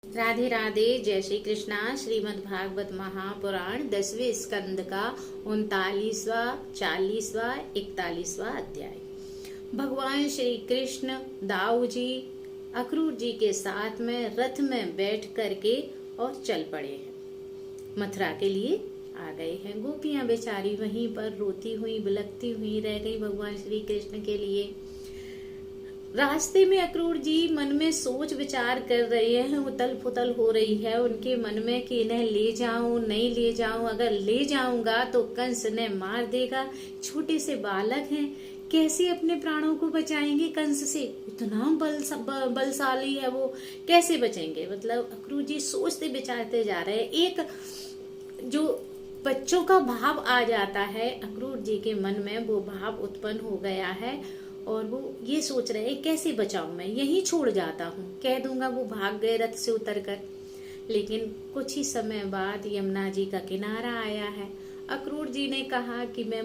राधे राधे। जय श्री कृष्णा। श्रीमद् भागवत महापुराण 10वें स्कंद का 39वां, 40वां, 41वां अध्याय। भगवान श्री कृष्ण दाऊ जी अक्रूर जी के साथ में रथ में बैठ करके और चल पड़े हैं। मथुरा के लिए आ गए हैं। गोपियां बेचारी वहीं पर रोती हुई बिलखती हुई रह गई भगवान श्री कृष्ण के लिए। रास्ते में अक्रूर जी मन में सोच विचार कर रहे हैं, उतल पुतल हो रही है उनके मन में कि इन्हें ले जाऊं नहीं ले जाऊं, अगर ले जाऊंगा तो कंस ने मार देगा, छोटे से बालक हैं, कैसे अपने प्राणों को बचाएंगे कंस से, इतना बलशाली है वो, कैसे बचेंगे। मतलब अक्रूर जी सोचते विचारते जा रहे हैं। एक जो बच्चों का भाव आ जाता है अक्रूर जी के मन में, वो भाव उत्पन्न हो गया है और वो ये सोच रहे हैं कैसे बचाऊं, मैं यही छोड़ जाता हूँ, कह दूंगा वो भाग गए रथ से उतरकर। लेकिन कुछ ही समय बाद यमुना जी का किनारा आया है। अक्रूर जी ने कहा कि मैं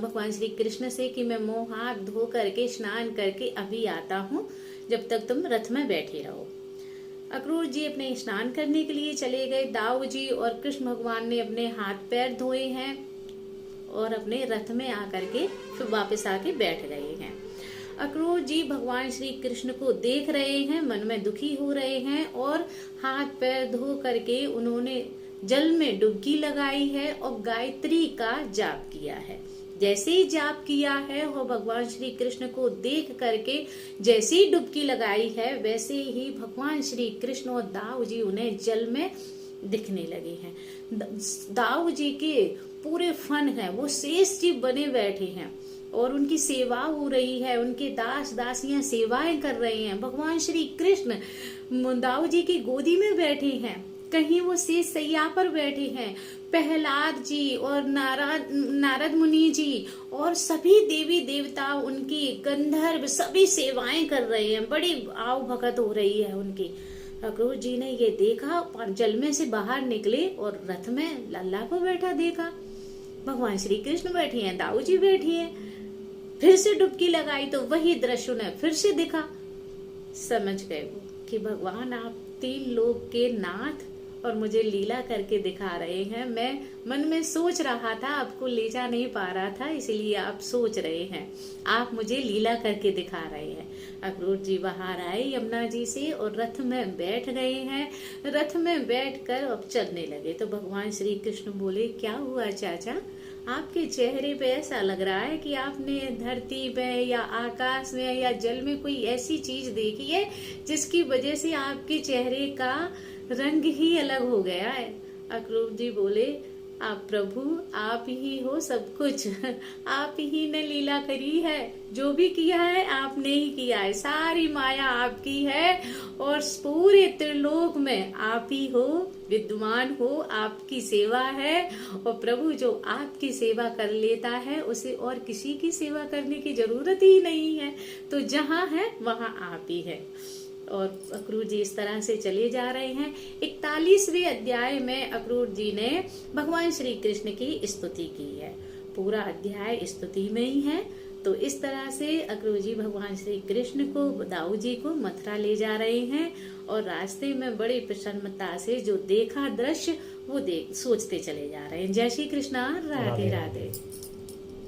भगवान श्री कृष्ण से कि मैं मुंह हाथ धो करके स्नान करके अभी आता हूँ, जब तक तुम रथ में बैठे रहो। अक्रूर जी अपने स्नान करने के लिए चले गए। दाऊ जी और कृष्ण भगवान ने अपने हाथ पैर धोए हैं और अपने रथ में आकर के फिर वापस आके बैठ गए हैं। अक्रूर जी भगवान श्री कृष्ण को देख रहे हैं, मन में दुखी हो रहे हैं और हाथ पैर धो करके उन्होंने जल में डुबकी लगाई है और गायत्री का जाप किया है। जैसे ही जाप किया है वो भगवान श्री कृष्ण को देख करके जैसे ही डुबकी लगाई है, वैसे ही भगवान श्री कृष्ण और दाऊ जी उन्हें जल में दिखने लगे हैं। दाऊ जी के पूरे फन है, वो शेष जी बने बैठे हैं और उनकी सेवा हो रही है, उनके दास दासियां सेवाएं कर रहे हैं। भगवान श्री कृष्ण दाऊ जी की गोदी में बैठे हैं, कहीं वो शेष सैया पर बैठे हैं। प्रहलाद जी और नारद मुनि जी और सभी देवी देवता उनकी गंधर्व सभी सेवाएं कर रहे हैं, बड़ी आव भगत हो रही है उनकी। अक्रूर जी ने ये देखा, जल में से बाहर निकले और रथ में लल्ला को बैठा देखा। भगवान श्री कृष्ण बैठी हैं, दाऊ जी बैठी हैं। फिर से डुबकी लगाई तो वही दृश्य उन्हें फिर से दिखा। समझ गए वो कि भगवान आप तीन लोक के नाथ और मुझे लीला करके दिखा रहे हैं। मैं मन में सोच रहा था, आपको ले जा नहीं पा रहा था, इसलिए आप सोच रहे हैं, आप मुझे लीला करके दिखा रहे हैं। अक्रूर जी बाहर आए यमुना जी से और रथ में बैठ गए हैं। रथ में बैठकर अब चलने लगे तो भगवान श्री कृष्ण बोले, क्या हुआ चाचा, आपके चेहरे पे ऐसा लग रहा है कि आपने धरती में या आकाश में या जल में कोई ऐसी चीज देखी है जिसकी वजह से आपके चेहरे का रंग ही अलग हो गया है। अक्रूर जी बोले, आप प्रभु आप ही हो सब कुछ, आप ही ने लीला करी है, जो भी किया है आपने ही किया है, सारी माया आपकी है और पूरे त्रिलोक में आप ही हो, विद्वान हो, आपकी सेवा है। और प्रभु जो आपकी सेवा कर लेता है उसे और किसी की सेवा करने की जरूरत ही नहीं है, तो जहाँ है वहाँ आप ही है। और अक्रूर जी इस तरह से चले जा रहे हैं। 41वें अध्याय में अक्रूर जी ने भगवान श्री कृष्ण की स्तुति की है। पूरा अध्याय स्तुति में ही है। तो इस तरह से अक्रूर जी भगवान श्री कृष्ण को, दाऊ जी को मथुरा ले जा रहे हैं और रास्ते में बड़ी प्रसन्नता से जो देखा दृश्य वो सोचते चले जा रहे हैं। जय श्री कृष्णा। राधे राधे।